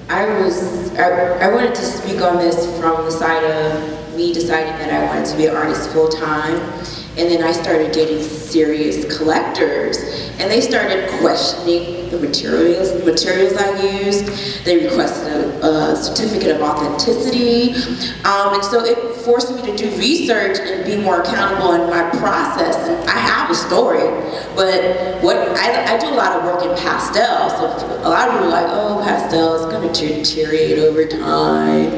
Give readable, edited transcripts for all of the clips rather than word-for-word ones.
I wanted to speak on this from the side of me deciding that I wanted to be an artist full time, and then I started getting serious collectors, and they started questioning the materials I used. They requested a certificate of authenticity, and so it forced me to do research and be more accountable in my process. And I have a story, but I do a lot of work in pastel, so a lot of people are like, oh, pastel is going to deteriorate over time,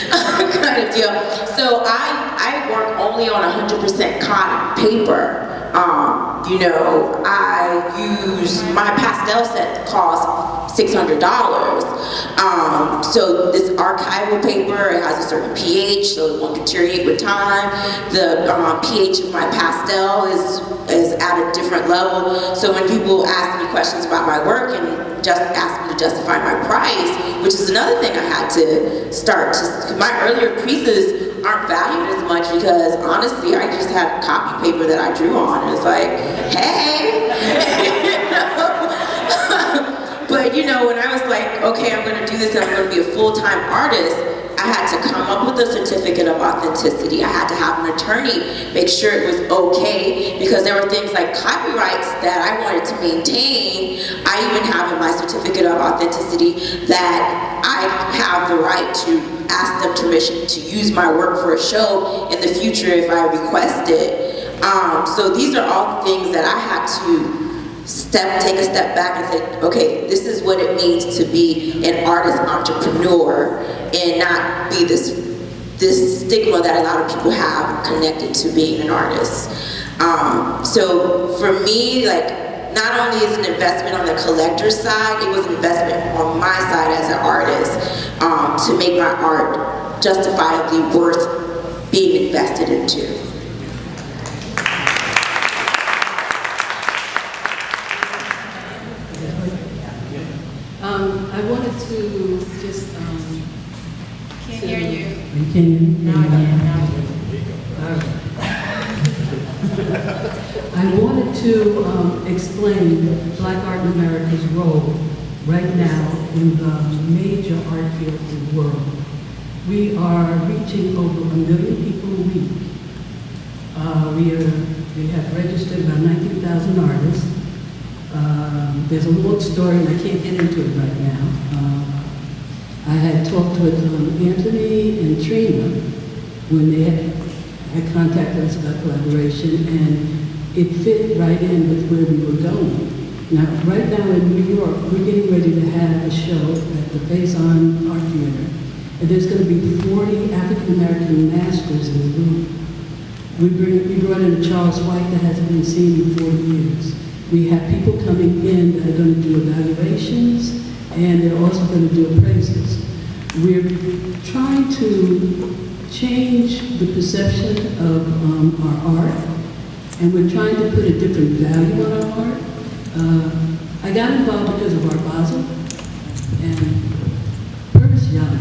kind of deal. So I work only on 100% cotton paper. You know, I use, my pastel set costs $600. So this archival paper, it has a certain pH, so it won't deteriorate with time. The pH of my pastel is at a different level. So when people ask me questions about my work and just ask me to justify my price, which is another thing I had to start to, my earlier pieces aren't valued as much because honestly I just had copy paper that I drew on, and it's like, hey. But you know, when I was like, okay, I'm going to do this and I'm going to be a full-time artist, I had to come up with a certificate of authenticity. I had to have an attorney make sure it was okay, because there were things like copyrights that I wanted to maintain. I even have in my certificate of authenticity that I have the right to ask them permission to use my work for a show in the future if I request it. So these are all the things that I had to take a step back and say, okay, this is what it means to be an artist entrepreneur and not be this stigma that a lot of people have connected to being an artist. So for me, like, not only is it an investment on the collector's side, it was an investment on my side as an artist to make my art justifiably worth being invested into. I wanted to just can't hear you. You can? Now I can. I wanted to explain Black Art in America's role right now in the major art field in the world. We are reaching over 1 million people a week. We have registered about 19,000 artists. There's a long story, and I can't get into it right now. I had talked with Anthony and Trina when they had contacted us about collaboration, and it fit right in with where we were going. Now, right now in New York, we're getting ready to have a show at the Faison Art Theater, and there's going to be 40 African-American masters in the room. We brought in a Charles White that hasn't been seen in 40 years. We have people coming in that are going to do evaluations, and they're also going to do appraisals. We're trying to change the perception of our art, and we're trying to put a different value on our art. I got involved because of Art Basel and Purvis Young.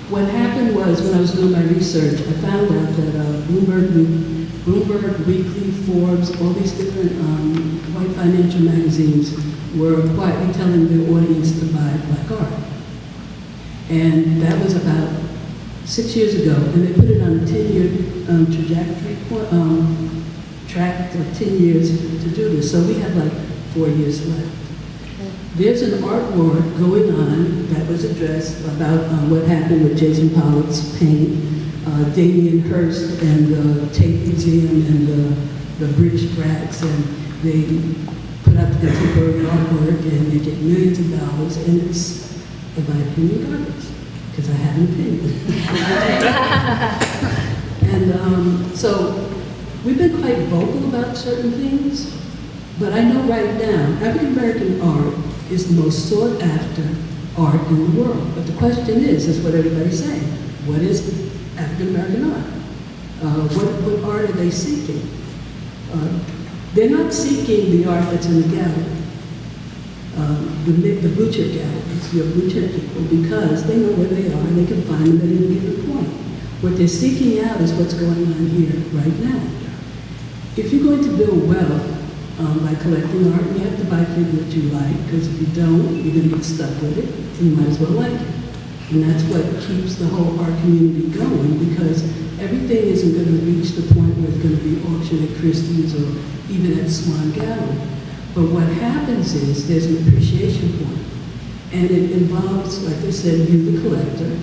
What happened was, when I was doing my research, I found out that Bloomberg Weekly, Forbes, all these different white financial magazines were quietly telling their audience to buy Black art. And that was about 6 years ago, and they put it on a 10-year trajectory, track of 10 years to do this. So we have like 4 years left. There's an art war going on that was addressed about what happened with Jason Pollock's paint, Damien Hirst and the Tate Museum and the British Brats, and they put out the contemporary artwork and they get millions of dollars, and it's, in my opinion, garbage, because I have an opinion. And so we've been quite vocal about certain things, but I know right now African American art is the most sought after art in the world. But the question is what everybody's saying, what is African American art? What art are they seeking? They're not seeking the art that's in the gallery, the blue chip galleries, your blue chip people, because they know where they are and they can find them at any given point. What they're seeking out is what's going on here right now. If you're going to build wealth, by collecting art. And you have to buy things that you like, because if you don't, you're going to get stuck with it. You might as well like it. And that's what keeps the whole art community going, because everything isn't going to reach the point where it's going to be auctioned at Christie's or even at Swan Gallery. But what happens is there's an appreciation point. And it involves, like I said, you the collector,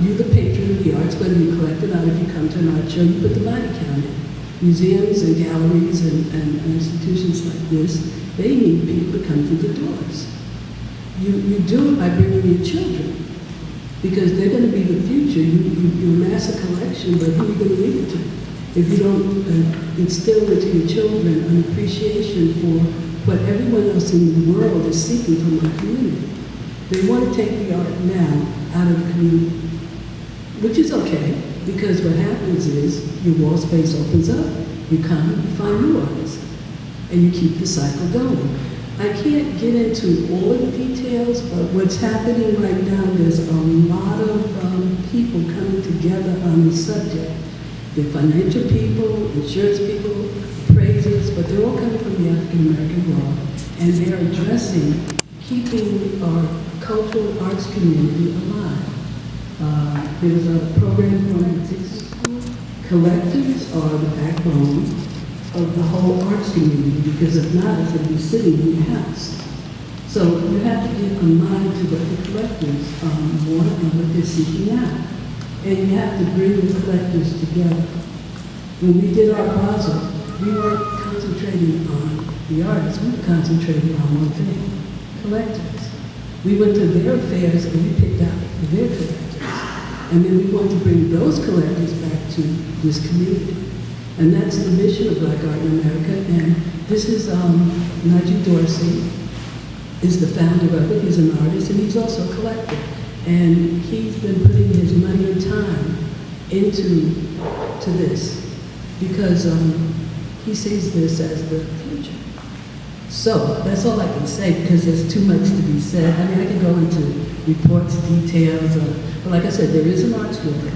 you the patron of the arts, whether you collect it out, if you come to an art show, you put the body count in. Museums and galleries and institutions like this, they need people to come through the doors. You do it by bringing your children, because they're going to be the future. You amass a collection, but who are you going to leave it to? If you don't instill into your children an appreciation for what everyone else in the world is seeking from our community. They want to take the art now out of the community, which is okay, because what happens is your wall space opens up, you come, you find new artists, and you keep the cycle going. I can't get into all of the details, but what's happening right now, there's a lot of people coming together on the subject. They're financial people, insurance people, appraisers, but they're all coming from the African American law, and they're addressing keeping our cultural arts community alive. There's a program from Dixie School. Collectors are the backbone of the whole arts community, because if not, it's going to be sitting in your house. So you have to get a mind to what the collectors want and what they're seeking out. And you have to bring the collectors together. When we did our Basel, we weren't concentrating on the artists, we were concentrating on one thing, collectors. We went to their affairs and we picked out their collectors. And then we want to bring those collectors back to this community. And that's the mission of Black Art in America. And this is Najee Dorsey is the founder of it. He's an artist and he's also a collector. And he's been putting his money and time into this, because he sees this as the future. So that's all I can say, because there's too much to be said. I mean, I can go into reports, details, but like I said, there is an arts world.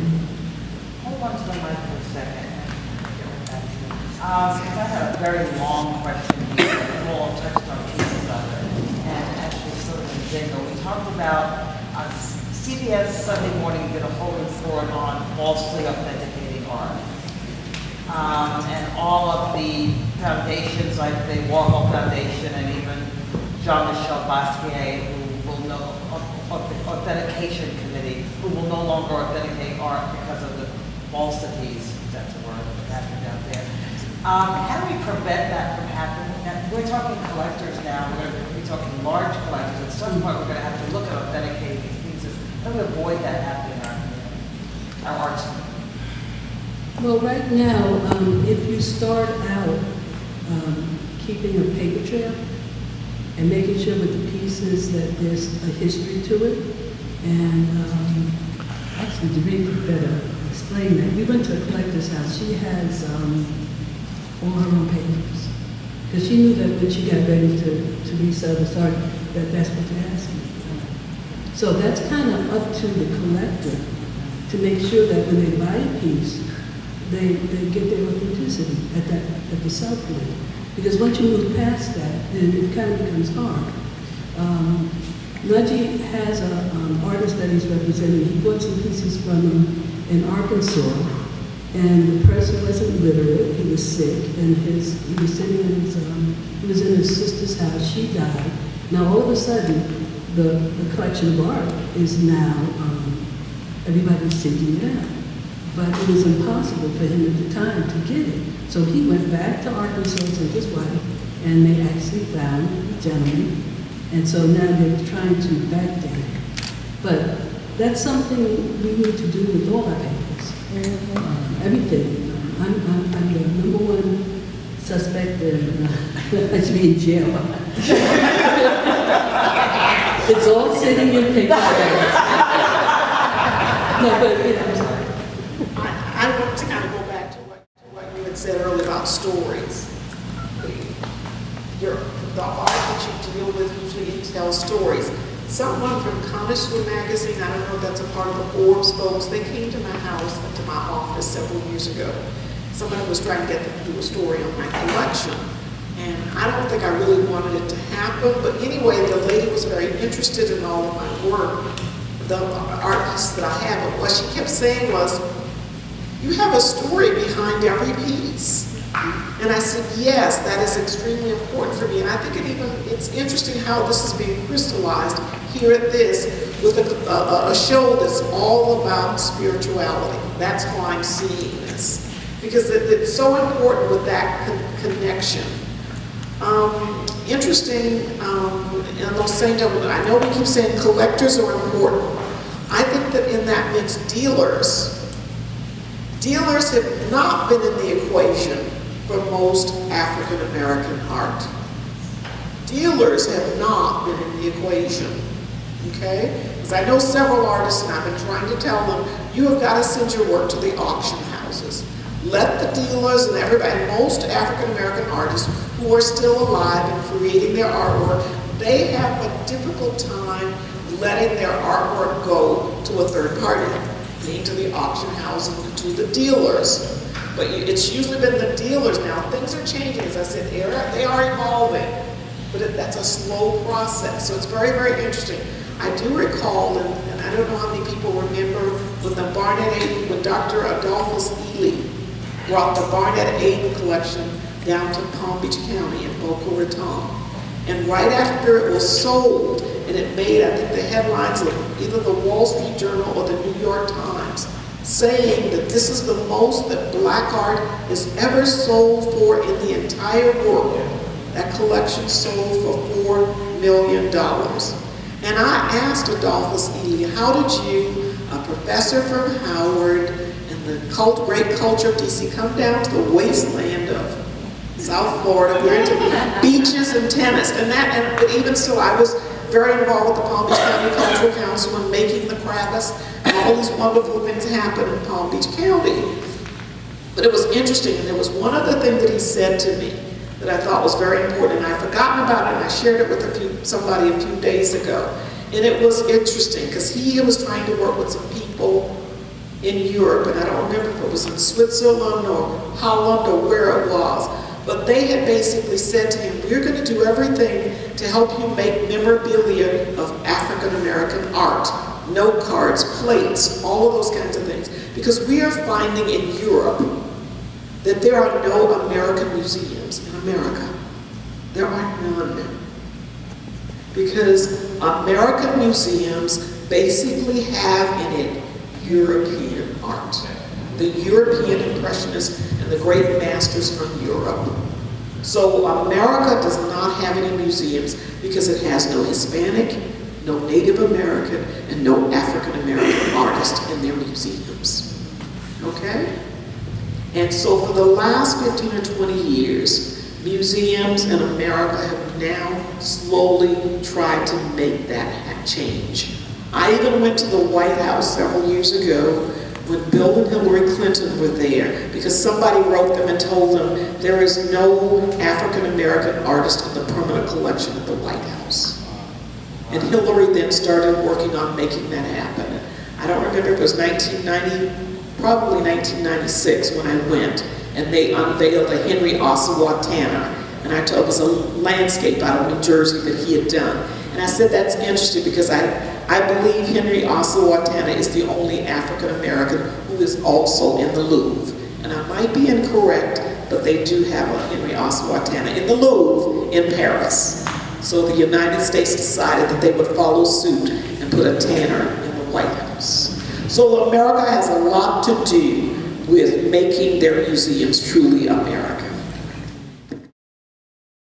Hold on to the mic for a second. Because I have a very long question here. You all touched on pieces of it. And actually, sort of in Nzingah, we talked about CBS Sunday morning did a whole report on falsely authenticating art. And all of the foundations, like the Warhol Foundation and even Jean-Michel Basquiat, who will know, authentication committee, who will no longer authenticate art because of the falsities, if that's a word, that happened out there. How do we prevent that from happening? And we're talking collectors now, we're going to be talking large collectors. At some point, we're going to have to look at authenticating these pieces. How do we avoid that happening in our arts? Well, right now, if you start out keeping a paper trail and making sure with the pieces that there's a history to it, and actually, Doreen could better explain that. We went to a collector's house. She has all her own papers, because she knew that when she got ready to resell this art, that's what they're asking for. So that's kind of up to the collector to make sure that when they buy a piece, they get their authenticity at the sell point. Because once you move past that, then it kind of becomes hard. Najee has an artist that he's representing. He bought some pieces from him in Arkansas, and the person wasn't literate. He was sick, and he was sitting in he was in his sister's house. She died. Now all of a sudden, the collection of art is now everybody's seeking it out. But it was impossible for him at the time to get it. So he went back to Arkansas with his wife, and they actually found the gentleman. And so now they're trying to backdate it. But that's something we need to do with all our papers. Everything. I'm the number one suspect I should be in jail. It's all sitting in paper. No, but you know. I want to kind of go back to what you had said earlier about stories. The art that you deal with usually tells stories. Someone from Comic School Magazine, I don't know if that's a part of the Forbes folks, they came to my house, to my office several years ago. Somebody was trying to get them to do a story on my collection. And I don't think I really wanted it to happen, but anyway, the lady was very interested in all of my work, the art pieces that I have, but what she kept saying was, you have a story behind every piece. And I said, yes, that is extremely important for me. And I think it's interesting how this is being crystallized here at this with a show that's all about spirituality. That's how I'm seeing this. Because it's so important with that connection. Interesting, in those same, I know we keep saying collectors are important. I think that in that mix, dealers have not been in the equation for most African American art. Dealers have not been in the equation, okay? Because I know several artists, and I've been trying to tell them, you have got to send your work to the auction houses. Let the dealers and everybody, and most African American artists who are still alive and creating their artwork, they have a difficult time letting their artwork go to a third party, being to the auction house and to the dealers. But it's usually been the dealers now. Things are changing, as I said, they are evolving, but that's a slow process. So it's very, very interesting. I do recall, and I don't know how many people remember, when the Barnett Aiden, when Dr. Adolphus Ely brought the Barnett Aiden collection down to Palm Beach County in Boca Raton. And right after it was sold, and it made, I think, the headlines of either the Wall Street Journal or the New York Times, saying that this is the most that black art is ever sold for in the entire world. That collection sold for $4 million. And I asked Adolphus Ely, how did you, a professor from Howard and the great culture of DC, come down to the wasteland of South Florida, we're into beaches and tennis, but even still, I was very involved with the Palm Beach County Cultural Council and making the Kravis, and all these wonderful things happen in Palm Beach County. But it was interesting, and there was one other thing that he said to me that I thought was very important, and I'd forgotten about it, and I shared it with somebody a few days ago. And it was interesting, because he was trying to work with some people in Europe, and I don't remember if it was in Switzerland or Holland or where it was, but they had basically said to him, we're going to do everything to help you make memorabilia of African American art, note cards, plates, all of those kinds of things, because we are finding in Europe that there are no American museums in America. There are none. Because American museums basically have in it European art. The European Impressionists and the great masters from Europe. So America does not have any museums because it has no Hispanic, no Native American, and no African American artists in their museums. Okay? And so for the last 15 or 20 years, museums in America have now slowly tried to make that change. I even went to the White House several years ago when Bill and Hillary Clinton were there, because somebody wrote them and told them there is no African American artist in the permanent collection at the White House. And Hillary then started working on making that happen. I don't remember if it was 1990, probably 1996 when I went, and they unveiled a Henry Ossawa-Tanner, and I told it was a landscape out of New Jersey that he had done. And I said that's interesting because I believe Henry Ossawa-Tanner is the only African American who is also in the Louvre. And I might be incorrect, but they do have a Henry Ossawa-Tanner in the Louvre in Paris. So the United States decided that they would follow suit and put a Tanner in the White House. So America has a lot to do with making their museums truly American.